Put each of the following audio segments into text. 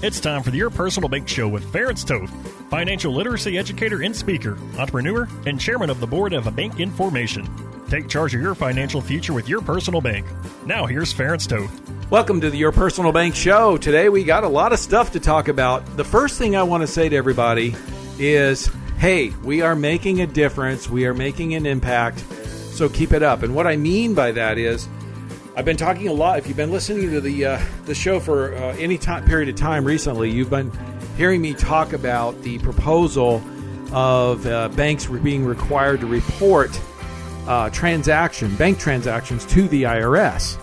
It's time for the Your Personal Bank Show with Ference Toth, financial literacy educator and speaker, entrepreneur, and chairman of the board of a Bank Information. Take charge of your financial future with your personal bank. Now here's Ference Toth. Welcome to the Your Personal Bank Show. Today we got a lot of stuff to talk about. The first thing I want to say to everybody is, hey, we are making a difference. We are making an impact. So keep it up. And what I mean by that is, I've been talking a lot. If you've been listening to the show for any period of time recently, you've been hearing me talk about the proposal of banks being required to report bank transactions to the IRS.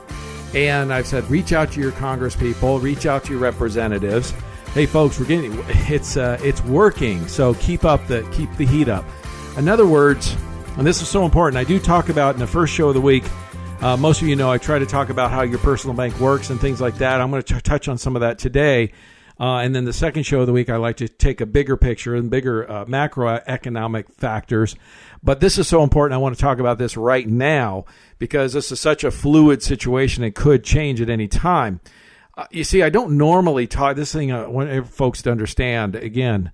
And I've said, reach out to your congresspeople, reach out to your representatives. Hey, folks, it's working. So keep the heat up. In other words, and this is so important, I do talk about in the first show of the week. Most of you know I try to talk about how your personal bank works and things like that. I'm going to touch on some of that today. And then the second show of the week, I like to take a bigger picture and bigger macroeconomic factors. But this is so important. I want to talk about this right now because this is such a fluid situation. It could change at any time. You see, I don't normally talk, this thing I want folks to understand, again,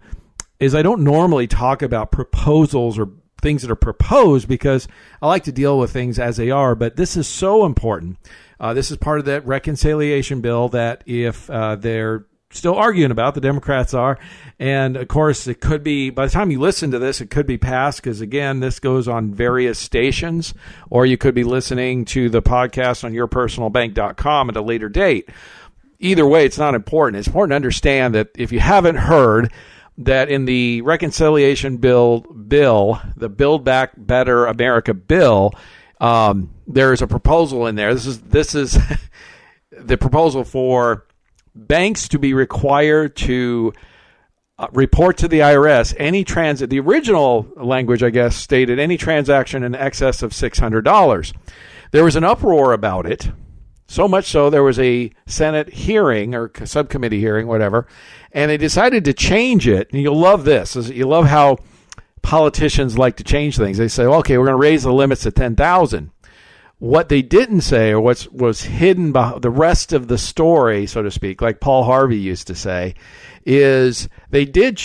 is I don't normally talk about proposals or things that are proposed because I like to deal with things as they are, but this is so important. This is part of that reconciliation bill that if they're still arguing about, the Democrats are, and of course it could be, by the time you listen to this, it could be passed because again, this goes on various stations, or you could be listening to the podcast on yourpersonalbank.com at a later date. Either way, it's not important. It's important to understand that if you haven't heard, that in the reconciliation bill, the Build Back Better America bill, there is a proposal in there. This is the proposal for banks to be required to report to the IRS any the original language, I guess, stated any transaction in excess of $600. There was an uproar about it. So much so, there was a Senate hearing or subcommittee hearing, whatever, and they decided to change it. And you'll love this. You love how politicians like to change things. They say, okay, we're going to raise the limits to $10,000. What they didn't say, or what was hidden by the rest of the story, so to speak, like Paul Harvey used to say, is they did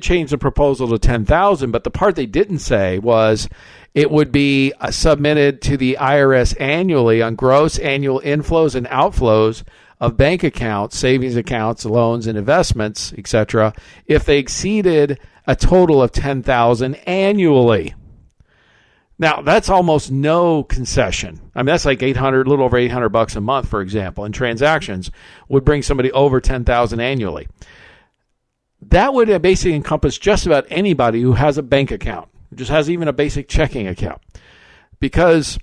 change the proposal to $10,000, but the part they didn't say was it would be submitted to the IRS annually on gross annual inflows and outflows of bank accounts, savings accounts, loans, and investments, etc., if they exceeded a total of $10,000 annually. Now, that's almost no concession. I mean, that's like a little over $800 a month, for example, in transactions would bring somebody over $10,000 annually. That would basically encompass just about anybody who has a bank account, who just has even a basic checking account. Because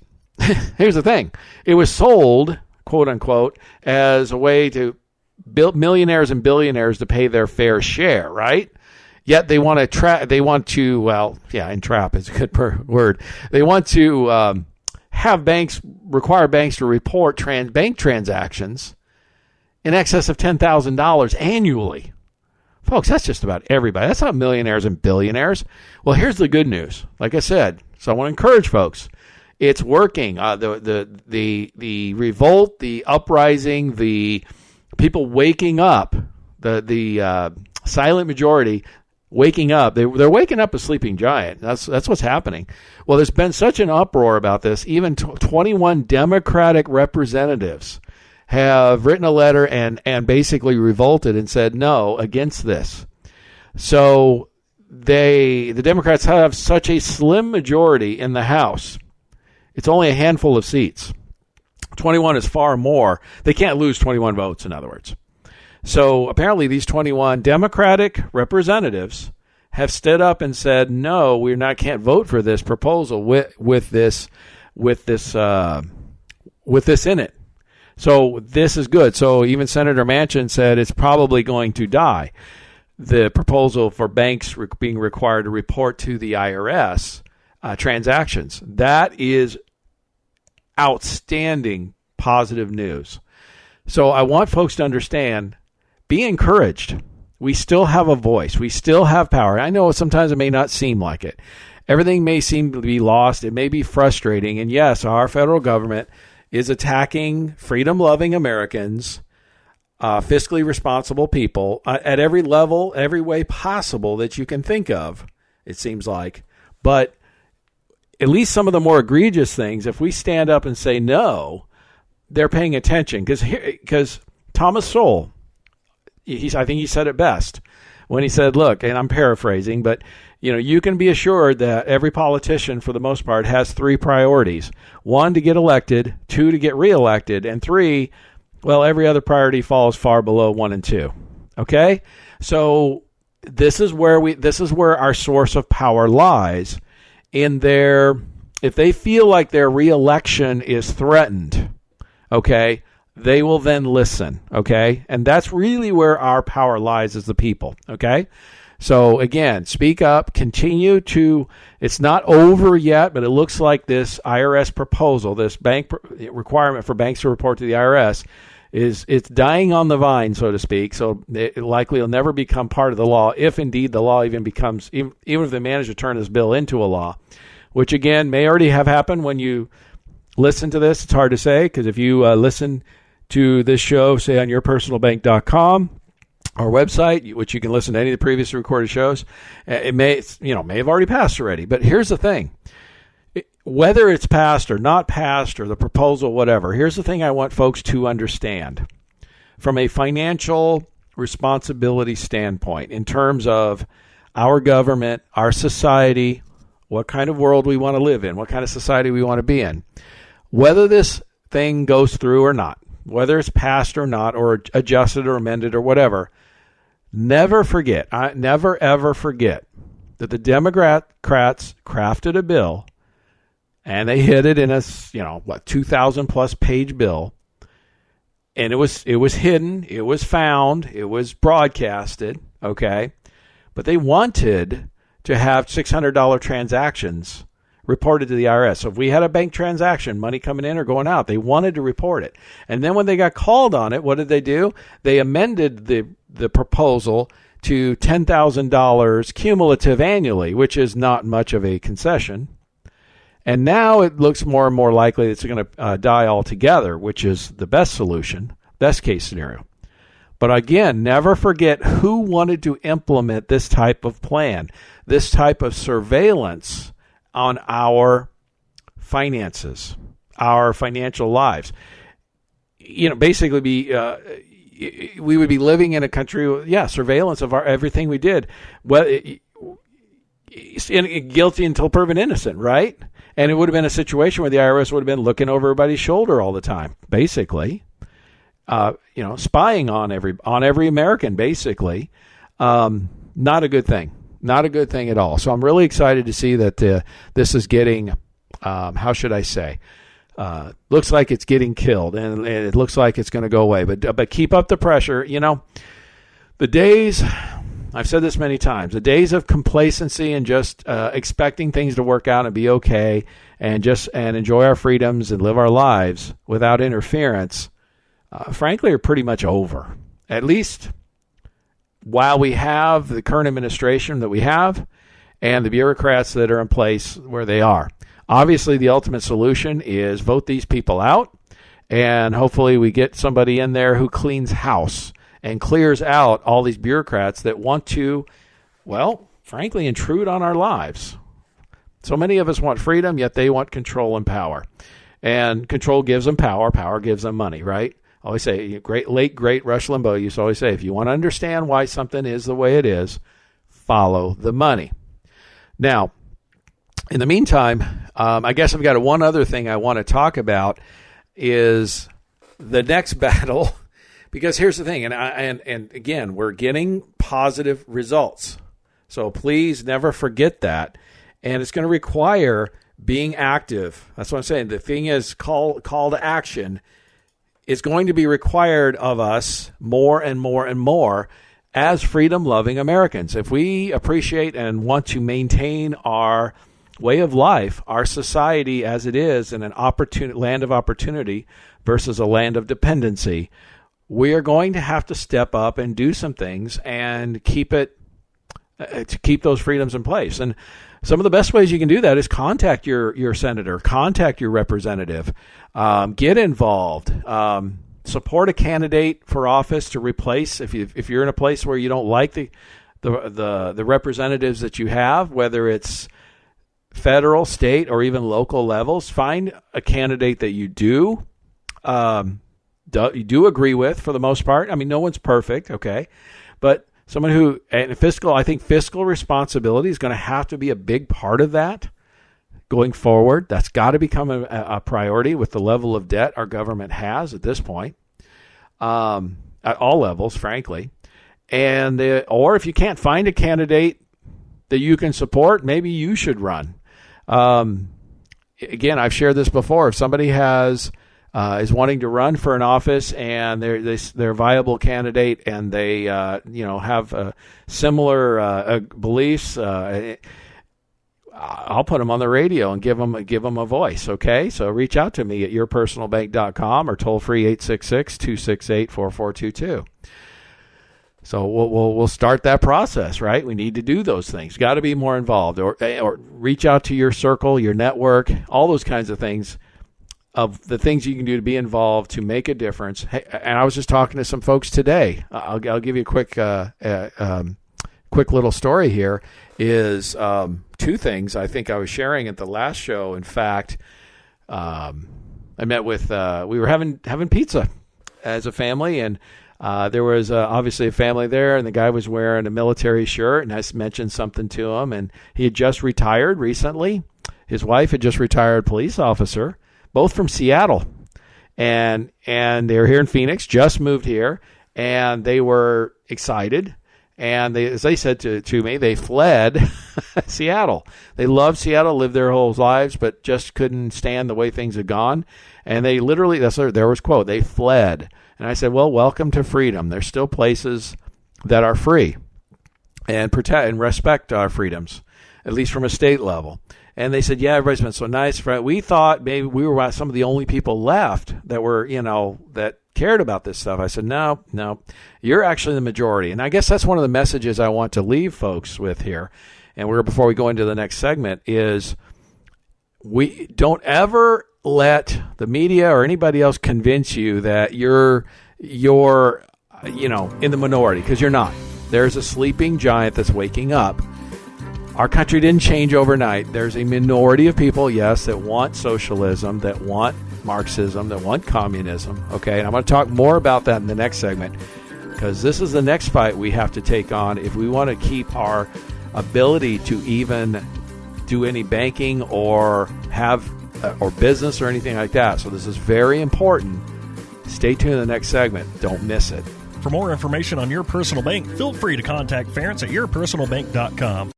here's the thing. It was sold, quote unquote, as a way to build millionaires and billionaires to pay their fair share, right? Yet they want to entrap is a good word. They want to require banks to report bank transactions in excess of $10,000 annually. Folks, that's just about everybody. That's not millionaires and billionaires. Well, here's the good news. Like I said, so I want to encourage folks. It's working. The revolt, the uprising, the people waking up, the silent majority waking up. They're waking up a sleeping giant. That's what's happening. Well, there's been such an uproar about this. Even 21 Democratic representatives have written a letter and basically revolted and said no against this. So the Democrats have such a slim majority in the House. It's only a handful of seats. 21 is far more. They can't lose 21 votes, in other words. So apparently these 21 Democratic representatives have stood up and said, no, can't vote for this proposal with this in it. So this is good. So even Senator Manchin said it's probably going to die. The proposal for banks being required to report to the IRS transactions. That is outstanding positive news. So I want folks to understand, be encouraged. We still have a voice. We still have power. I know sometimes it may not seem like it. Everything may seem to be lost. It may be frustrating. And yes, our federal government is attacking freedom-loving Americans fiscally responsible people at every level, every way possible that you can think of, it seems like. But at least some of the more egregious things, if we stand up and say no, they're paying attention. Because Thomas Sowell, I think he said it best when he said, look, and I'm paraphrasing, but you can be assured that every politician, for the most part, has three priorities. One, to get elected. Two, to get reelected. And three, well, every other priority falls far below 1 and 2. Okay? So this is where our source of power lies in if they feel like their reelection is threatened, okay, they will then listen, okay? And that's really where our power lies as the people, okay? So again, speak up, continue to, it's not over yet, but it looks like this IRS proposal, this bank requirement for banks to report to the IRS, it's dying on the vine, so to speak. So it likely will never become part of the law, if indeed the law even becomes, even if they manage to turn this bill into a law, which again may already have happened when you listen to this. It's hard to say, because if you listen to this show, say on yourpersonalbank.com, our website, which you can listen to any of the previously recorded shows, it may have already passed already. But here's the thing. Whether it's passed or not passed or the proposal, whatever, here's the thing I want folks to understand. From a financial responsibility standpoint, in terms of our government, our society, what kind of world we want to live in, what kind of society we want to be in, whether this thing goes through or not, whether it's passed or not, or adjusted or amended or whatever, never ever forget that the Democrats crafted a bill, and they hid it in a 2,000 plus page bill, and it was hidden, it was found, it was broadcasted, okay, but they wanted to have $600 transactions reported to the IRS. So if we had a bank transaction, money coming in or going out, they wanted to report it. And then when they got called on it, what did they do? They amended the proposal to $10,000 cumulative annually, which is not much of a concession. And now it looks more and more likely it's going to die altogether, which is the best solution, best case scenario. But again, never forget who wanted to implement this type of plan, this type of surveillance on our finances, our financial lives. Basically we would be living in a country, surveillance of everything we did. Well, guilty until proven innocent, right? And it would have been a situation where the IRS would have been looking over everybody's shoulder all the time, basically. Spying on every American, basically. Not a good thing. Not a good thing at all. So I'm really excited to see that this is getting, how should I say, looks like it's getting killed, and it looks like it's going to go away. But keep up the pressure. The days, I've said this many times, the days of complacency and just expecting things to work out and be okay and enjoy our freedoms and live our lives without interference, frankly, are pretty much over. At least while we have the current administration that we have and the bureaucrats that are in place where they are. Obviously, the ultimate solution is vote these people out, and hopefully we get somebody in there who cleans house and clears out all these bureaucrats that want to, well, frankly, intrude on our lives. So many of us want freedom, yet they want control and power. And control gives them power. Power gives them money, right? I always say, great Rush Limbaugh used to always say, if you want to understand why something is the way it is, follow the money. Now, in the meantime, I guess I've got one other thing I want to talk about is the next battle, because here's the thing, and again, we're getting positive results. So please never forget that. And it's going to require being active. That's what I'm saying. The thing is, call to action is going to be required of us more and more and more as freedom-loving Americans. If we appreciate and want to maintain our way of life, our society as it is in an land of opportunity versus a land of dependency, we are going to have to step up and do some things and keep those freedoms in place. And some of the best ways you can do that is contact your senator, contact your representative, get involved. support a candidate for office to replace, if you're in a place where you don't like the representatives that you have, whether it's federal, state, or even local levels, find a candidate that you do agree with for the most part. I mean, no one's perfect, okay, but someone who, and I think fiscal responsibility is going to have to be a big part of that going forward. That's got to become a priority with the level of debt our government has at this point, at all levels, frankly. And or if you can't find a candidate that you can support, maybe you should run. Again, I've shared this before. If somebody is wanting to run for an office and they're a viable candidate and they have similar beliefs, I'll put them on the radio and give them a voice. Okay, so reach out to me at yourpersonalbank.com or toll free 866-268-4422. So we'll start that process, right? We need to do those things. Got to be more involved, or reach out to your circle, your network, all those kinds of things. Of the things you can do to be involved to make a difference. Hey, and I was just talking to some folks today. I'll give you a quick little story here. Is two things I think I was sharing at the last show. In fact, I met with we were having pizza as a family, and there was obviously a family there, and the guy was wearing a military shirt, and I mentioned something to him, and he had just retired recently. His wife had just retired police officer, both from Seattle, and they were here in Phoenix, just moved here, and they were excited. And as they said to me, they fled Seattle. They loved Seattle, lived their whole lives, but just couldn't stand the way things had gone. And they literally, there was quote, they fled. And I said, well, welcome to freedom. There's still places that are free and protect and respect our freedoms, at least from a state level. And they said, yeah, everybody's been so nice. We thought maybe we were some of the only people left that were, that cared about this stuff. I said, no, you're actually the majority. And I guess that's one of the messages I want to leave folks with here. And before we go into the next segment is we don't ever let the media or anybody else convince you that you're in the minority, because you're not. There's a sleeping giant that's waking up. Our country didn't change overnight. There's a minority of people, yes, that want socialism, that want Marxism, that want communism. Okay, and I'm going to talk more about that in the next segment, because this is the next fight we have to take on if we want to keep our ability to even do any banking or have or business or anything like that. So this is very important. Stay tuned in the next segment. Don't miss it. For more information on Your Personal Bank, feel free to contact Ference at yourpersonalbank.com.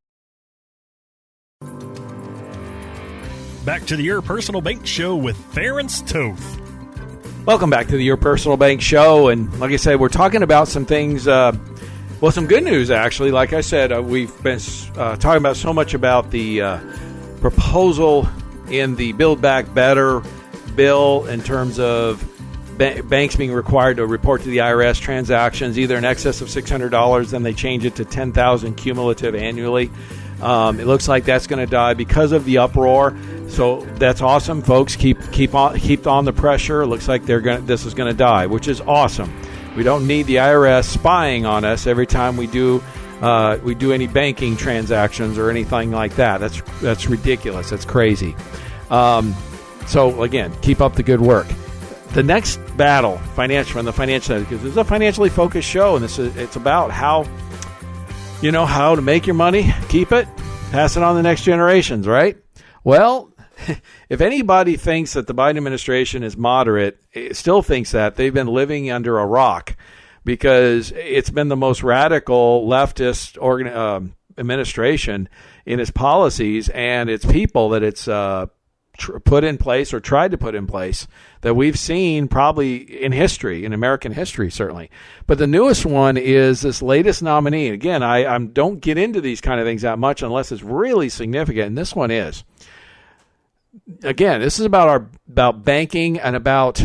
Back to the Your Personal Bank Show with Ference Toth. Welcome back to the Your Personal Bank Show. And like I said, we're talking about some things, some good news, actually. Like I said, we've been talking about so much about the proposal in the Build Back Better bill in terms of banks being required to report to the IRS transactions either in excess of $600, then they change it to $10,000 cumulative annually. It looks like that's going to die because of the uproar. So that's awesome, folks. Keep on the pressure. It looks like this is going to die, which is awesome. We don't need the IRS spying on us every time we do any banking transactions or anything like that. That's ridiculous. That's crazy. So again, keep up the good work. The next battle, financial, because this is a financially focused show, and it's about how to make your money, keep it, pass it on to the next generations, right? Well, if anybody thinks that the Biden administration is moderate, it still thinks that, they've been living under a rock, because it's been the most radical leftist administration in its policies and its people that it's put in place or tried to put in place that we've seen probably in history, in American history, certainly. But the newest one is this latest nominee. Again, I don't get into these kind of things that much unless it's really significant, and this one is. Again, this is about banking and about,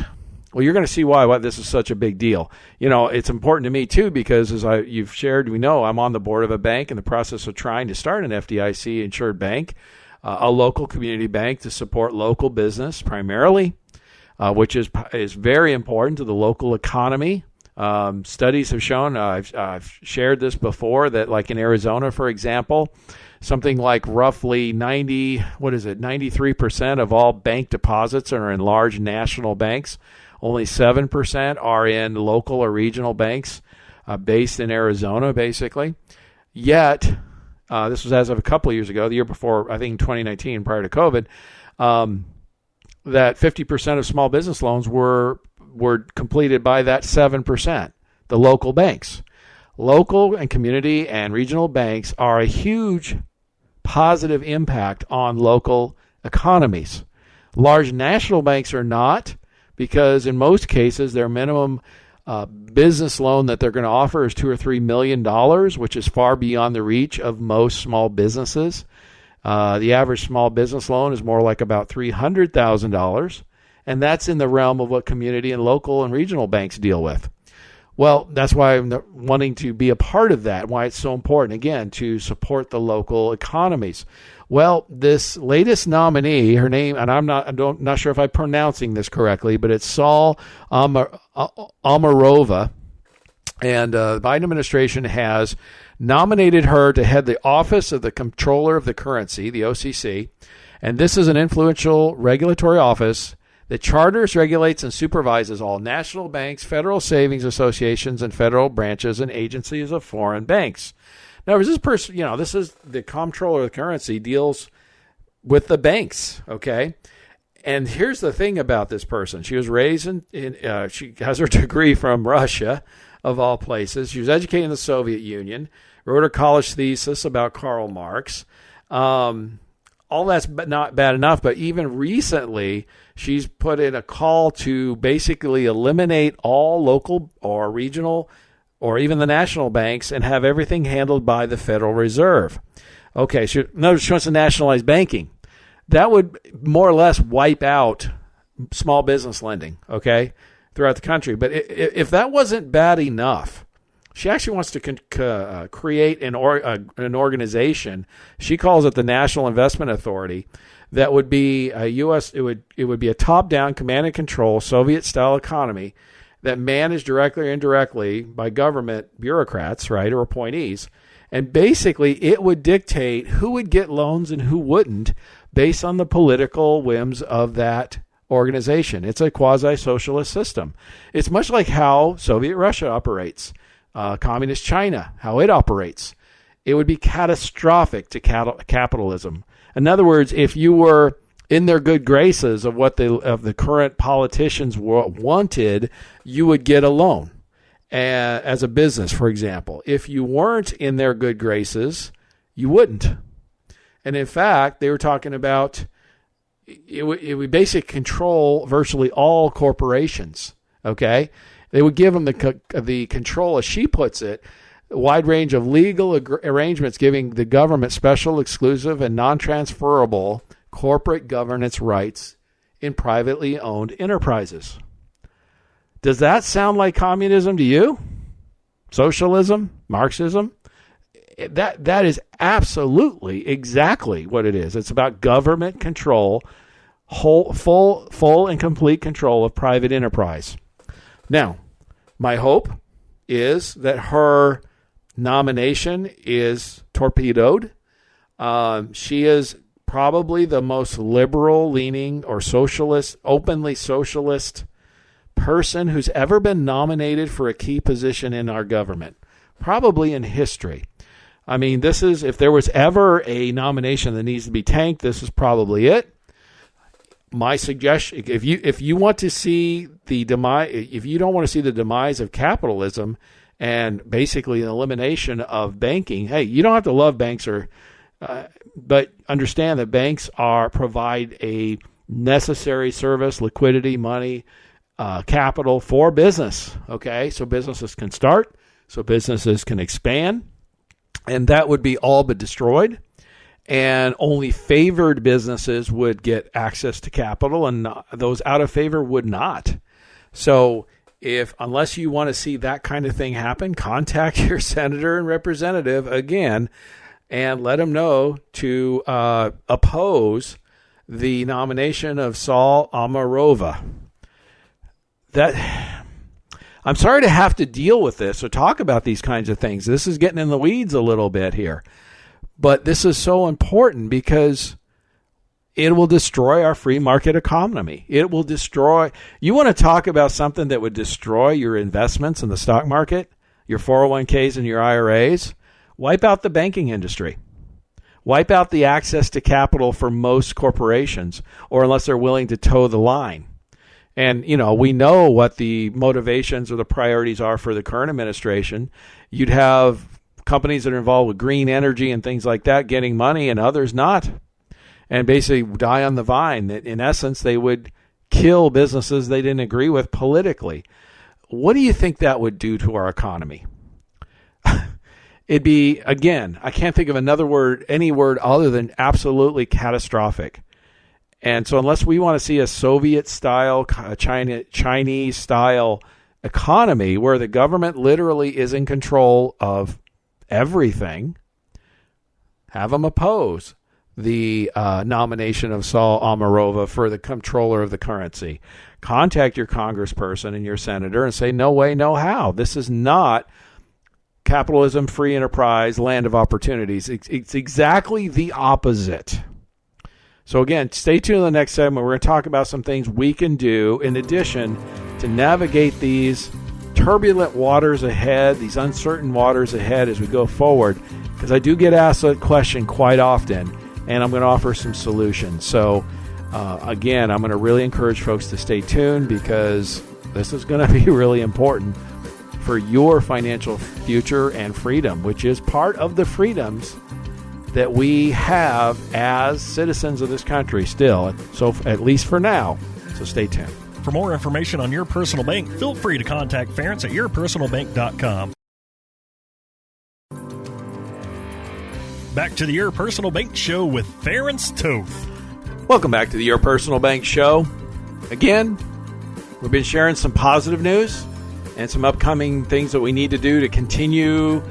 well, you're going to see why this is such a big deal. It's important to me, too, because as you've shared, we know I'm on the board of a bank in the process of trying to start an FDIC-insured bank, a local community bank to support local business primarily. which is very important to the local economy. Studies have shown, I've shared this before, that like in Arizona, for example, something like roughly 93% of all bank deposits are in large national banks. Only 7% are in local or regional banks based in Arizona, basically. Yet, this was as of a couple of years ago, the year before, I think 2019, prior to COVID, that 50% of small business loans were completed by that 7%, the local banks. Local and community and regional banks are a huge positive impact on local economies. Large national banks are not, because in most cases their minimum business loan that they're going to offer is $2 or $3 million, which is far beyond the reach of most small businesses. The average small business loan is more like about $300,000, and that's in the realm of what community and local and regional banks deal with. Well, that's why I'm wanting to be a part of that, why it's so important, again, to support the local economies. Well, this latest nominee, her name, and I'm not sure if I'm pronouncing this correctly, but it's Saul Amarova, and the Biden administration has nominated her to head the Office of the Comptroller of the Currency, the OCC, and this is an influential regulatory office that charters, regulates, and supervises all national banks, federal savings associations, and federal branches and agencies of foreign banks. Now, this person, this is the Comptroller of the Currency, deals with the banks, okay? And here's the thing about this person. She was raised she has her degree from Russia, of all places. She was educated in the Soviet Union, wrote her college thesis about Karl Marx. All that's not bad enough, but even recently, she's put in a call to basically eliminate all local or regional or even the national banks and have everything handled by the Federal Reserve. Okay, she wants to nationalize banking. That would more or less wipe out small business lending, okay, throughout the country. But if that wasn't bad enough, she actually wants to create an organization. She calls it the National Investment Authority. That would be a U.S. It would be a top-down command and control Soviet-style economy that managed directly or indirectly by government bureaucrats, right, or appointees. And basically, it would dictate who would get loans and who wouldn't based on the political whims of that organization. It's a quasi-socialist system. It's much like how Soviet Russia operates, communist China, how it operates. It would be catastrophic to capitalism. In other words, if you were in their good graces of what the current politicians wanted, you would get a loan as a business, for example. If you weren't in their good graces, you wouldn't. And in fact, they were talking about it would basically control virtually all corporations. Okay, they would give them the control, as she puts it, a wide range of legal arrangements, giving the government special, exclusive, and non-transferable corporate governance rights in privately owned enterprises. Does that sound like communism to you? Socialism? Marxism? That is absolutely exactly what it is. It's about government control, full and complete control of private enterprise. Now, my hope is that her nomination is torpedoed. She is probably the most liberal-leaning or socialist, openly socialist person who's ever been nominated for a key position in our government, probably in history. I mean, this is, if there was ever a nomination that needs to be tanked, this is probably it. My suggestion, if you want to see the demise, if you don't want to see the demise of capitalism and basically an elimination of banking, hey, you don't have to love banks but understand that banks provide a necessary service, liquidity, money, capital for business. Okay, so businesses can start, so businesses can expand, and that would be all but destroyed. And only favored businesses would get access to capital, and those out of favor would not. So unless you want to see that kind of thing happen, contact your senator and representative again and let them know to oppose the nomination of Saul Amarova. that I'm sorry to have to deal with this or talk about these kinds of things. This is getting in the weeds a little bit here. But this is so important because it will destroy our free market economy. It will destroy. You want to talk about something that would destroy your investments in the stock market, your 401ks and your IRAs? Wipe out the banking industry. Wipe out the access to capital for most corporations, or unless they're willing to toe the line. And, we know what the motivations or the priorities are for the current administration. You'd have companies that are involved with green energy and things like that getting money and others not. And basically die on the vine. That in essence, they would kill businesses they didn't agree with politically. What do you think that would do to our economy? It'd be, again, I can't think of any word other than absolutely catastrophic. And so unless we want to see a Soviet-style, Chinese-style economy where the government literally is in control of everything, have them oppose the nomination of Saul Omarova for the comptroller of the currency. Contact your congressperson and your senator and say, no way, no how. This is not capitalism, free enterprise, land of opportunities. It's exactly the opposite. So again, stay tuned in the next segment. We're going to talk about some things we can do in addition to navigate these turbulent waters ahead, these uncertain waters ahead as we go forward, because I do get asked that question quite often, and I'm going to offer some solutions. So again, I'm going to really encourage folks to stay tuned because this is going to be really important for your financial future and freedom, which is part of the freedoms that we have as citizens of this country still, so at least for now. So stay tuned. For more information on Your Personal Bank, feel free to contact Ference at yourpersonalbank.com. Back to the Your Personal Bank Show with Ference Toth. Welcome back to the Your Personal Bank Show. Again, we've been sharing some positive news and some upcoming things that we need to do to continue,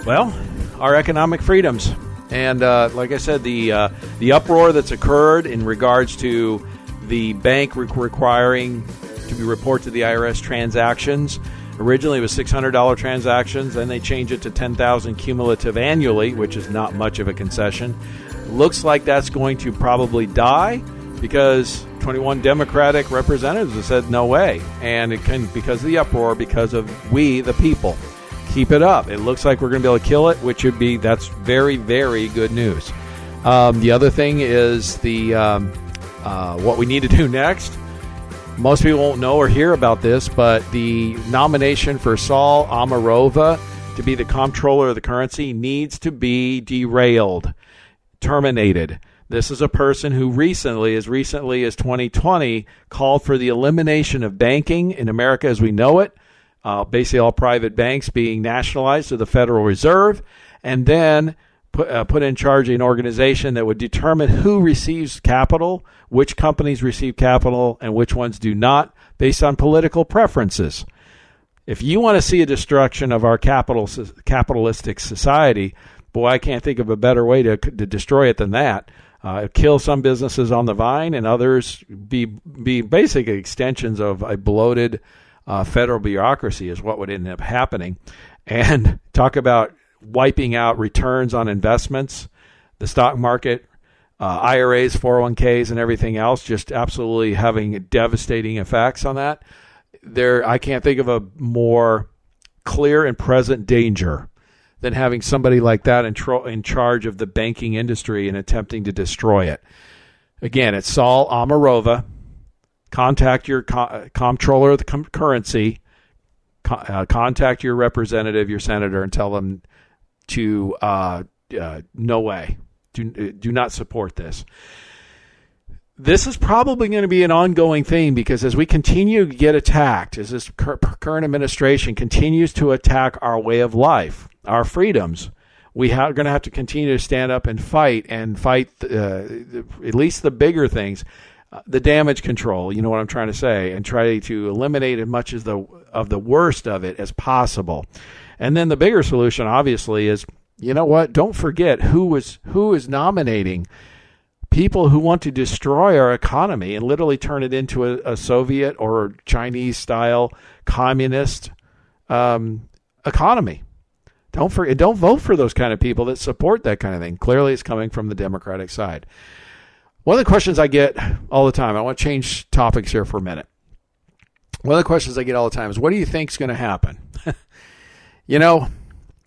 our economic freedoms. And like I said, the uproar that's occurred in regards to the bank requiring to be report to the IRS transactions. Originally it was $600 transactions, then they changed it to $10,000 cumulative annually, which is not much of a concession. Looks like that's going to probably die because 21 Democratic representatives have said no way. And it can, because of the uproar, because of we, the people. Keep it up. It looks like we're going to be able to kill it, which would be, that's very, very good news. The other thing is what we need to do next. Most people won't know or hear about this, but the nomination for Saul Omarova to be the comptroller of the currency needs to be derailed, terminated. This is a person who recently, as 2020, called for the elimination of banking in America as we know it, basically all private banks being nationalized to the Federal Reserve, and then put in charge an organization that would determine who receives capital, which companies receive capital, and which ones do not, based on political preferences. If you want to see a destruction of our capitalistic society, boy, I can't think of a better way to destroy it than that. Kill some businesses on the vine, and others be basic extensions of a bloated federal bureaucracy is what would end up happening. And talk about wiping out returns on investments, the stock market, IRAs, 401ks, and everything else, just absolutely having devastating effects on that. I can't think of a more clear and present danger than having somebody like that in charge of the banking industry and attempting to destroy it. Again, it's Saul Omarova. Contact your comptroller of the currency. Contact your representative, your senator, and tell them to no way. Do not support this. This is probably going to be an ongoing thing because as we continue to get attacked, as this current administration continues to attack our way of life, our freedoms, we are going to have to continue to stand up and fight at least the bigger things, the damage control, you know what I'm trying to say, and try to eliminate as much of the worst of it as possible. And then the bigger solution, obviously, is, you know what? Don't forget who is nominating people who want to destroy our economy and literally turn it into a Soviet or Chinese-style communist economy. Don't vote for those kind of people that support that kind of thing. Clearly, it's coming from the Democratic side. One of the questions I get all the time, I want to change topics here for a minute. One of the questions I get all the time is, what do you think is going to happen?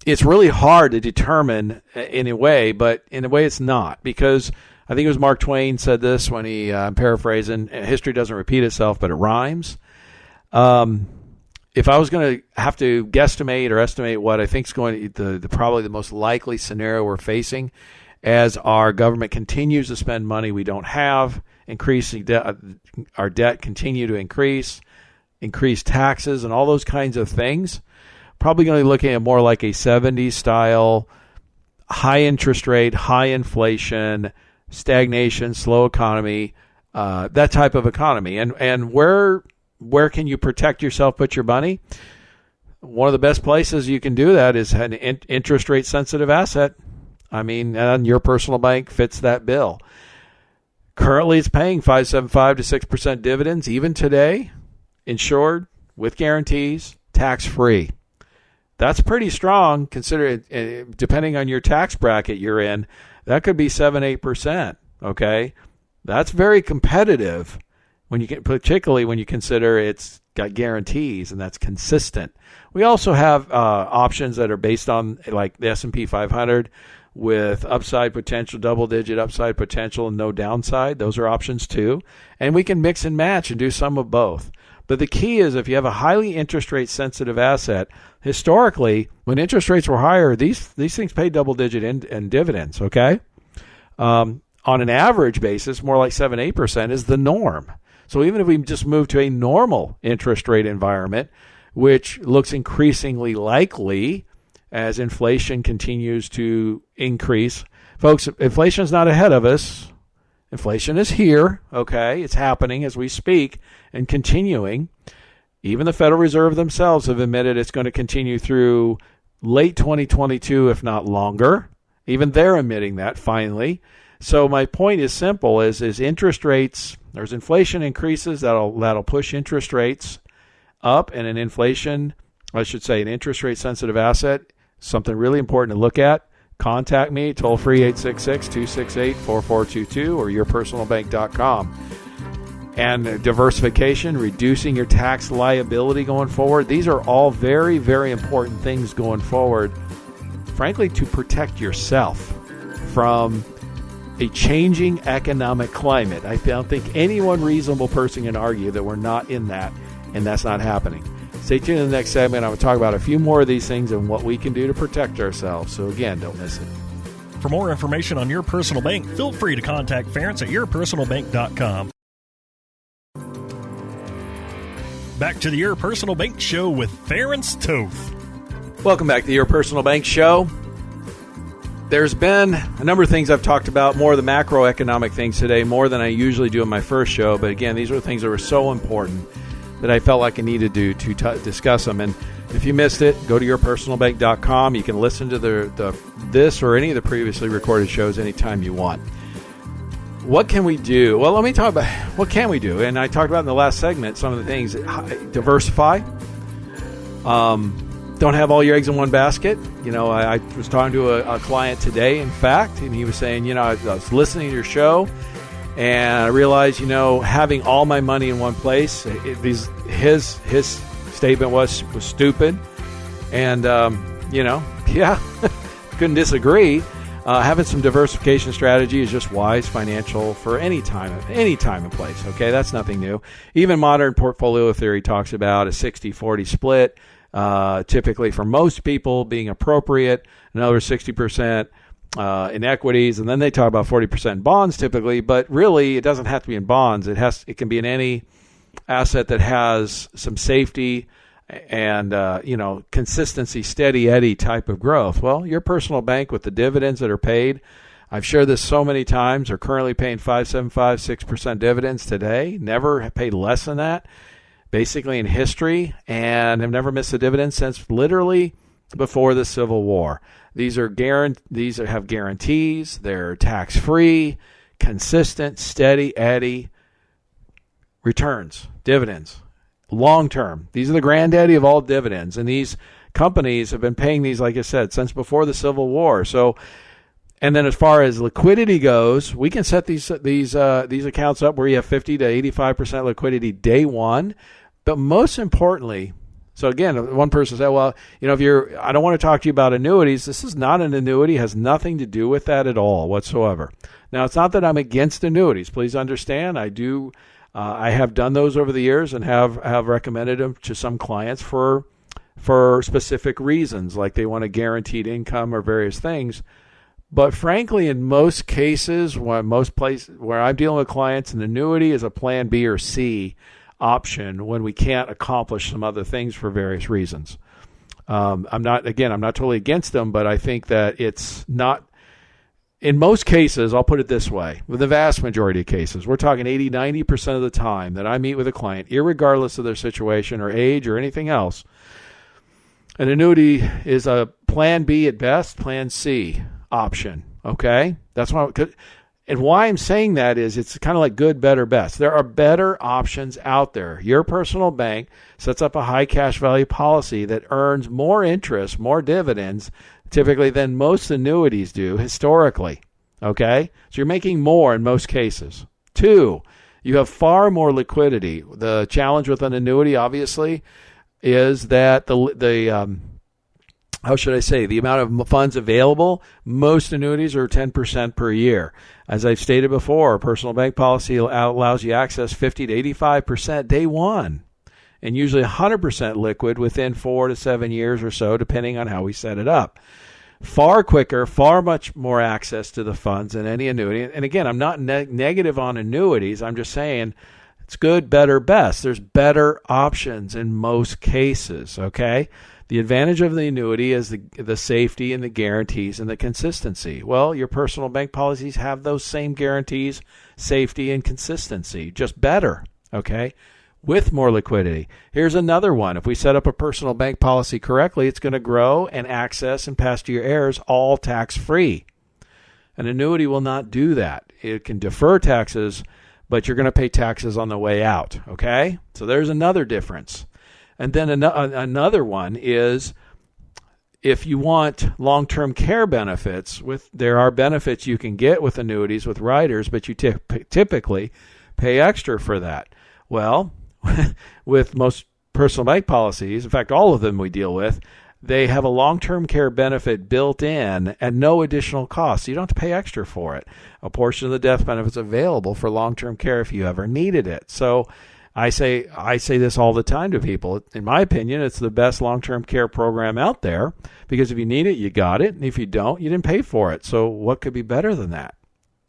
It's really hard to determine in a way, but in a way it's not, because I think it was Mark Twain said this when he, I'm paraphrasing, history doesn't repeat itself, but it rhymes. If I was going to have to guesstimate or estimate what I think is going to probably the most likely scenario we're facing as our government continues to spend money we don't have, increasing debt, our debt continue to increase taxes and all those kinds of things, probably going to be looking at more like a 70s style, high interest rate, high inflation, stagnation, slow economy, that type of economy. And where can you protect yourself, put your money? One of the best places you can do that is an interest rate sensitive asset. I mean, and your personal bank fits that bill. Currently, it's paying 5.75 to 6% dividends, even today, insured, with guarantees, tax-free. That's pretty strong, considering, depending on your tax bracket you're in, that could be 7-8%, okay? That's very competitive, particularly when you consider it's got guarantees and that's consistent. We also have options that are based on like the S&P 500 with upside potential, double-digit upside potential and no downside. Those are options too. And we can mix and match and do some of both. But the key is if you have a highly interest rate sensitive asset, historically, when interest rates were higher, these things pay double-digit in dividends, okay? On an average basis, more like 7-8% is the norm. So even if we just move to a normal interest rate environment, which looks increasingly likely as inflation continues to increase. Folks, inflation is not ahead of us. Inflation is here, okay? It's happening as we speak and continuing. Even the Federal Reserve themselves have admitted it's going to continue through late 2022, if not longer. Even they're admitting that finally. So my point is simple: is interest rates. There's inflation increases that'll push interest rates up, and an interest rate sensitive asset, something really important to look at. Contact me toll free 866-268-4422 or yourpersonalbank.com. And diversification, reducing your tax liability going forward. These are all very, very important things going forward, frankly, to protect yourself from a changing economic climate. I don't think any one reasonable person can argue that we're not in that, and that's not happening. Stay tuned in the next segment. I'm going to talk about a few more of these things and what we can do to protect ourselves. So again, don't miss it. For more information on Your Personal Bank, feel free to contact Ference at yourpersonalbank.com. Back to the Your Personal Bank Show with Ference Toth. Welcome back to the Your Personal Bank Show. There's been a number of things I've talked about, more of the macroeconomic things today, more than I usually do in my first show. But again, these are the things that were so important that I felt like I needed to discuss them. And if you missed it, go to yourpersonalbank.com. You can listen to this or any of the previously recorded shows anytime you want. What can we do? Well, let me talk about what can we do. And I talked about in the last segment some of the things. Diversify. Don't have all your eggs in one basket. I was talking to a client today, in fact, and he was saying, I was listening to your show, and I realized, having all my money in one place, his statement was stupid, and couldn't disagree. Having some diversification strategy is just wise financial for any time and place. Okay, that's nothing new. Even modern portfolio theory talks about a 60-40 split. Typically for most people being appropriate, another 60% in equities, and then they talk about 40% in bonds typically, but really it doesn't have to be in bonds. It can be in any asset that has some safety and consistency, steady Eddie type of growth. Well, your personal bank with the dividends that are paid, I've shared this so many times, are currently paying 5.75, 6% dividends today. Never have paid less than that, basically in history, and have never missed a dividend since literally before the Civil War. These have guarantees. They're tax-free, consistent, steady Eddie returns, dividends, long term. These are the granddaddy of all dividends, and these companies have been paying these, like I said, since before the Civil War. So, and then as far as liquidity goes, we can set these accounts up where you have 50 to 85% liquidity day one. But most importantly, so again, one person said, well, I don't want to talk to you about annuities. This is not an annuity, has nothing to do with that at all whatsoever. Now, it's not that I'm against annuities. Please understand, I have done those over the years and have recommended them to some clients for specific reasons, like they want a guaranteed income or various things. But frankly, in most cases, where I'm dealing with clients, an annuity is a plan B or C option when we can't accomplish some other things for various reasons. I'm not totally against them, but I think that it's not, in most cases, I'll put it this way, with the vast majority of cases, we're talking 80, 90% of the time that I meet with a client, irregardless of their situation or age or anything else, an annuity is a plan B at best, plan C option, okay? That's why. And why I'm saying that is it's kind of like good, better, best. There are better options out there. Your personal bank sets up a high cash value policy that earns more interest, more dividends, typically than most annuities do historically, okay? So you're making more in most cases. 2, you have far more liquidity. The challenge with an annuity, obviously, is that the amount of funds available, most annuities are 10% per year. As I've stated before, a personal bank policy allows you access 50 to 85% day one, and usually 100% liquid within 4 to 7 years or so, depending on how we set it up. Far quicker, far much more access to the funds than any annuity. And again, I'm not negative on annuities. I'm just saying it's good, better, best. There's better options in most cases, okay? The advantage of the annuity is the safety and the guarantees and the consistency. Well, your personal bank policies have those same guarantees, safety, and consistency, just better, okay, with more liquidity. Here's another one. If we set up a personal bank policy correctly, it's going to grow and access and pass to your heirs all tax-free. An annuity will not do that. It can defer taxes, but you're going to pay taxes on the way out, okay? So there's another difference. And then another one is if you want long-term care benefits, there are benefits you can get with annuities with riders, but you typically pay extra for that. Well, with most personal bank policies, in fact, all of them we deal with, they have a long-term care benefit built in at no additional cost. So you don't have to pay extra for it. A portion of the death benefit is available for long-term care if you ever needed it. So I say this all the time to people. In my opinion, it's the best long-term care program out there because if you need it, you got it. And if you don't, you didn't pay for it. So what could be better than that,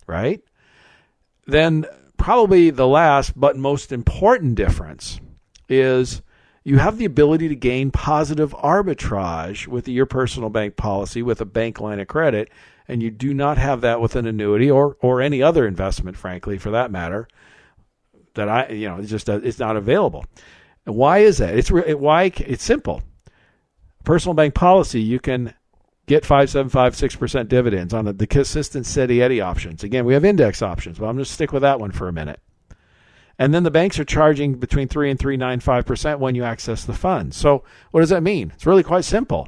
right? Then probably the last but most important difference is you have the ability to gain positive arbitrage with your personal bank policy with a bank line of credit, and you do not have that with an annuity or any other investment, frankly, for that matter. It's not available. And why is that? It's simple. Personal bank policy, you can get 5, 7, 5, 6% dividends on the consistent steady Eddie options. Again, we have index options, but I'm going to stick with that one for a minute. And then the banks are charging between 3 and 3.95% when you access the funds. So what does that mean? It's really quite simple.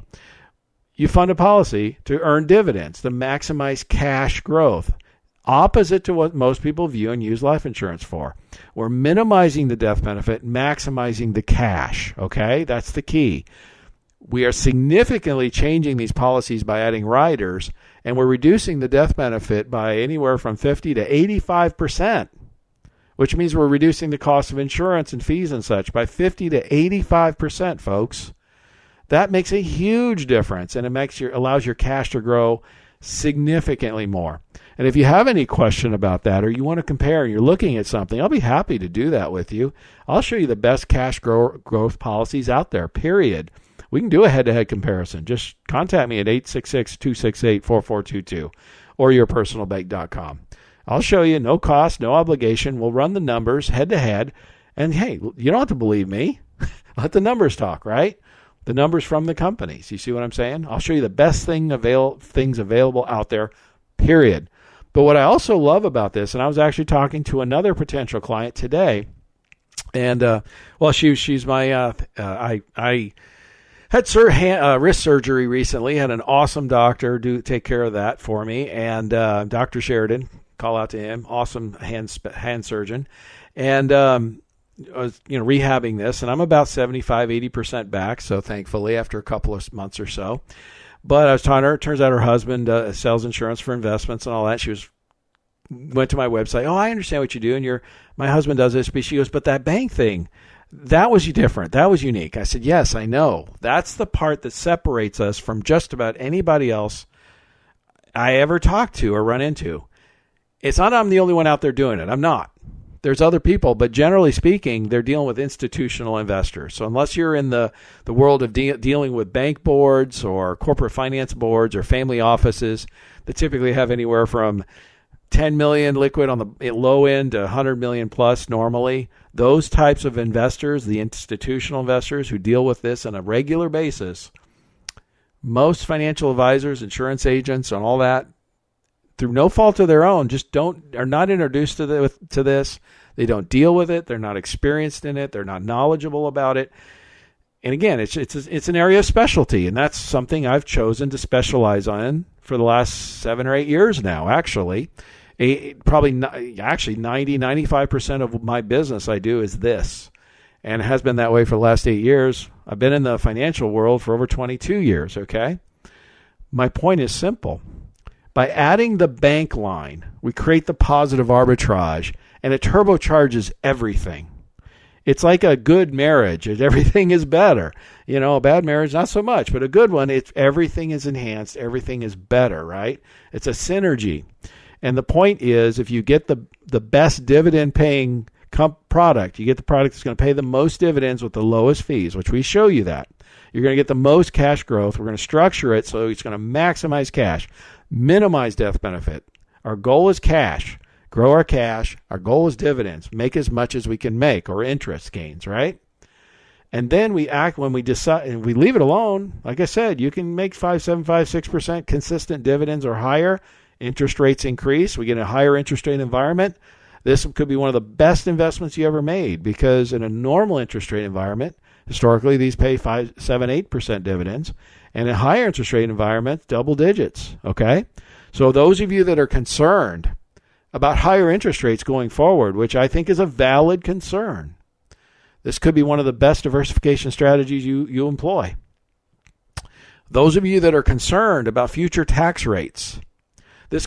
You fund a policy to earn dividends, to maximize cash growth. Opposite to what most people view and use life insurance for. We're minimizing the death benefit, maximizing the cash, okay? That's the key. We are significantly changing these policies by adding riders, and we're reducing the death benefit by anywhere from 50 to 85%, which means we're reducing the cost of insurance and fees and such by 50 to 85%, folks. That makes a huge difference, and it allows your cash to grow significantly more. And if you have any question about that or you want to compare and you're looking at something, I'll be happy to do that with you. I'll show you the best cash growth policies out there, period. We can do a head-to-head comparison. Just contact me at 866-268-4422 or yourpersonalbank.com. I'll show you, no cost, no obligation. We'll run the numbers head-to-head. And, hey, you don't have to believe me. Let the numbers talk, right? The numbers from the companies. You see what I'm saying? I'll show you the best things available out there, period. But what I also love about this, and I was actually talking to another potential client today, and she's my I had wrist surgery recently. Had an awesome doctor take care of that for me, and Dr. Sheridan, call out to him, awesome hand surgeon, and I was rehabbing this, and I'm about 75-80% back. So thankfully, after a couple of months or so. But I was telling her, it turns out her husband sells insurance for investments and all that. She went to my website. Oh, I understand what you do, and my husband does this. But she goes, but that bank thing, that was different. That was unique. I said, yes, I know. That's the part that separates us from just about anybody else I ever talk to or run into. It's not I'm the only one out there doing it. I'm not. There's other people, but generally speaking, they're dealing with institutional investors. So unless you're in the world of dealing with bank boards or corporate finance boards or family offices that typically have anywhere from 10 million liquid on the low end to 100 million plus normally, those types of investors, the institutional investors who deal with this on a regular basis, most financial advisors, insurance agents, and all that, through no fault of their own, are not introduced to this. They don't deal with it. They're not experienced in it. They're not knowledgeable about it. And again, it's an area of specialty, and that's something I've chosen to specialize on for the last 7 or 8 years now. Actually, probably 90-95% of my business I do is this, and it has been that way for the last 8 years. I've been in the financial world for over 22 years. Okay, my point is simple. By adding the bank line, we create the positive arbitrage, and it turbocharges everything. It's like a good marriage. Everything is better. A bad marriage, not so much, but a good one, everything is enhanced. Everything is better, right? It's a synergy. And the point is, if you get the best dividend-paying product, you get the product that's going to pay the most dividends with the lowest fees, which we show you that. You're going to get the most cash growth. We're going to structure it so it's going to maximize cash, minimize death benefit. Our goal is cash. Grow our cash. Our goal is dividends. Make as much as we can make, or interest gains, right? And then we act when we decide, and we leave it alone. Like I said, you can make 5, 7, 5, 6% consistent dividends or higher. Interest rates increase. We get a higher interest rate environment. This could be one of the best investments you ever made, because in a normal interest rate environment, historically these pay 5, 7, 8% dividends. And in a higher interest rate environment, double digits. Okay? So those of you that are concerned about higher interest rates going forward, which I think is a valid concern, this could be one of the best diversification strategies you employ. Those of you that are concerned about future tax rates, this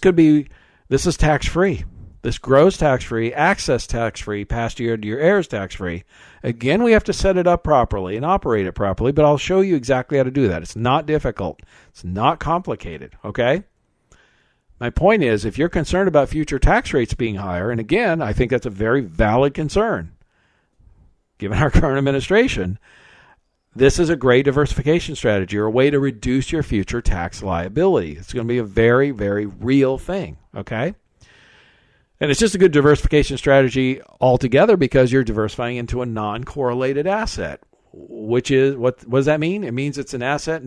is tax-free. This grows tax-free, access tax-free, past year to your heirs tax-free. Again, we have to set it up properly and operate it properly, but I'll show you exactly how to do that. It's not difficult. It's not complicated, okay? My point is, if you're concerned about future tax rates being higher, and again, I think that's a very valid concern, given our current administration, this is a great diversification strategy, or a way to reduce your future tax liability. It's going to be a very, very real thing, okay? And it's just a good diversification strategy altogether, because you're diversifying into a non-correlated asset, which is, what does that mean? It means it's an asset,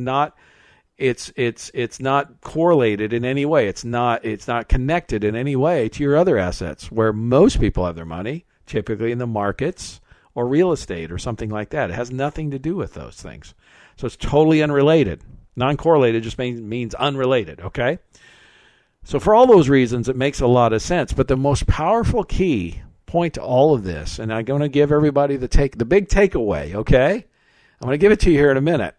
it's not correlated in any way. It's not connected in any way to your other assets, where most people have their money, typically in the markets or real estate or something like that. It has nothing to do with those things. So it's totally unrelated. Non-correlated just means unrelated, okay? So for all those reasons, it makes a lot of sense. But the most powerful key point to all of this, and I'm going to give everybody the big takeaway, okay? I'm going to give it to you here in a minute.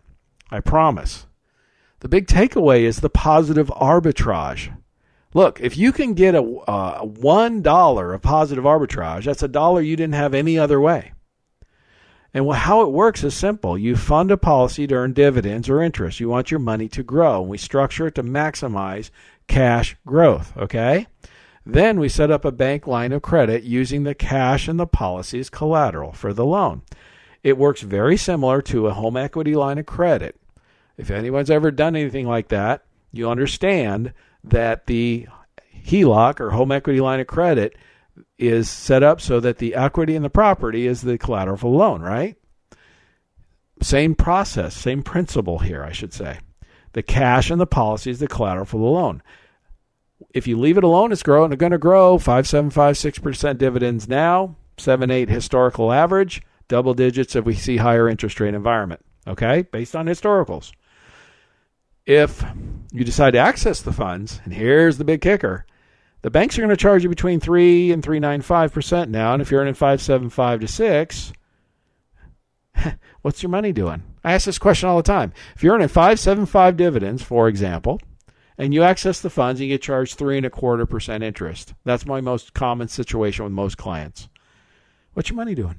I promise. The big takeaway is the positive arbitrage. Look, if you can get a $1 of positive arbitrage, that's $1 you didn't have any other way. And how it works is simple. You fund a policy to earn dividends or interest. You want your money to grow, and we structure it to maximize cash growth, okay? Then we set up a bank line of credit using the cash and the policy as collateral for the loan. It works very similar to a home equity line of credit. If anyone's ever done anything like that, you understand that the HELOC, or home equity line of credit, is set up so that the equity in the property is the collateral for the loan, right? Same process, same principle here, I should say. The cash and the policy is the collateral for the loan. If you leave it alone, it's going to grow 5, 7, 5, 6% dividends now, 7, 8 historical average, double digits if we see higher interest rate environment, okay, based on historicals. If you decide to access the funds, and here's the big kicker, the banks are going to charge you between 3 and 3.95% now, and if you're earning 5.75 to 6, what's your money doing? I ask this question all the time. If you're earning 5.75 dividends, for example, and you access the funds, you get charged 3.25% interest. That's my most common situation with most clients. What's your money doing?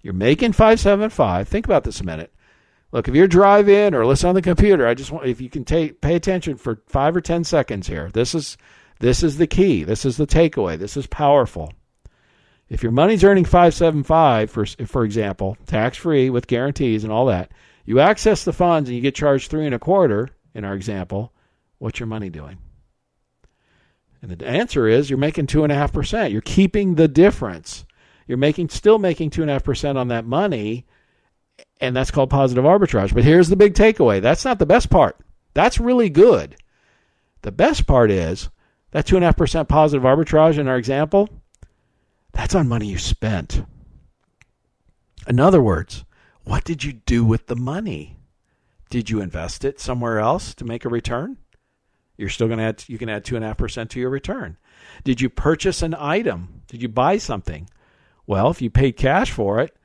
You're making 5.75. Think about this a minute. Look, if you're driving or listen on the computer, I just want, if you can pay attention for 5 or 10 seconds here. This is the key. This is the takeaway. This is powerful. If your money's earning 5.75, for example, tax-free with guarantees and all that, you access the funds and you get charged 3.25 in our example, what's your money doing? And the answer is you're making 2.5%. You're keeping the difference. You're still making 2.5% on that money, and that's called positive arbitrage. But here's the big takeaway. That's not the best part. That's really good. The best part is that 2.5% positive arbitrage in our example, that's on money you spent. In other words, what did you do with the money? Did you invest it somewhere else to make a return? You're still going to add, you can add 2.5% to your return. Did you purchase an item? Did you buy something? Well, if you paid cash for it,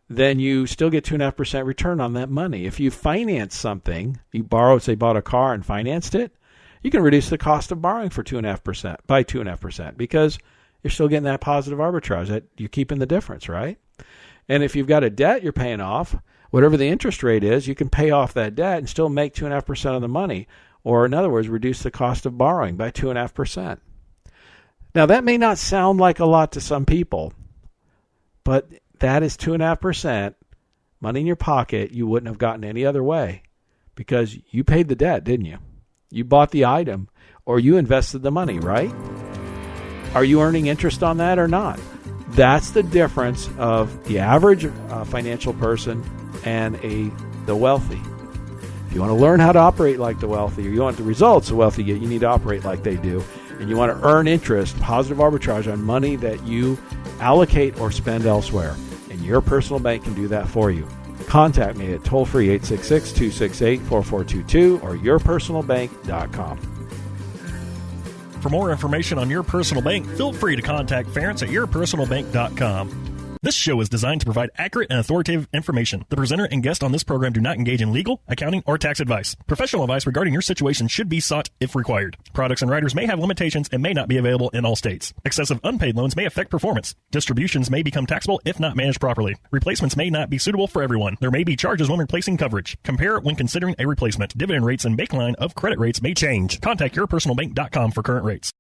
then you still get 2.5% return on that money. If you finance something, you borrowed, say, bought a car and financed it, you can reduce the cost of borrowing for 2.5% by 2.5% because you're still getting that positive arbitrage. That you're keeping the difference, right? And if you've got a debt you're paying off, whatever the interest rate is, you can pay off that debt and still make 2.5% of the money. Or in other words, reduce the cost of borrowing by 2.5%. Now, that may not sound like a lot to some people, but that is 2.5% money in your pocket you wouldn't have gotten any other way because you paid the debt, didn't you? You bought the item or you invested the money, right? Are you earning interest on that or not? That's the difference of the average financial person and the wealthy. If you want to learn how to operate like the wealthy, or you want the results the wealthy get, you need to operate like they do. And you want to earn interest, positive arbitrage on money that you allocate or spend elsewhere. And your personal bank can do that for you. Contact me at toll-free 866-268-4422 or yourpersonalbank.com. For more information on Your Personal Bank, feel free to contact Ference at yourpersonalbank.com. This show is designed to provide accurate and authoritative information. The presenter and guest on this program do not engage in legal, accounting, or tax advice. Professional advice regarding your situation should be sought if required. Products and riders may have limitations and may not be available in all states. Excessive unpaid loans may affect performance. Distributions may become taxable if not managed properly. Replacements may not be suitable for everyone. There may be charges when replacing coverage. Compare when considering a replacement. Dividend rates and baseline of credit rates may change. Contact yourpersonalbank.com for current rates.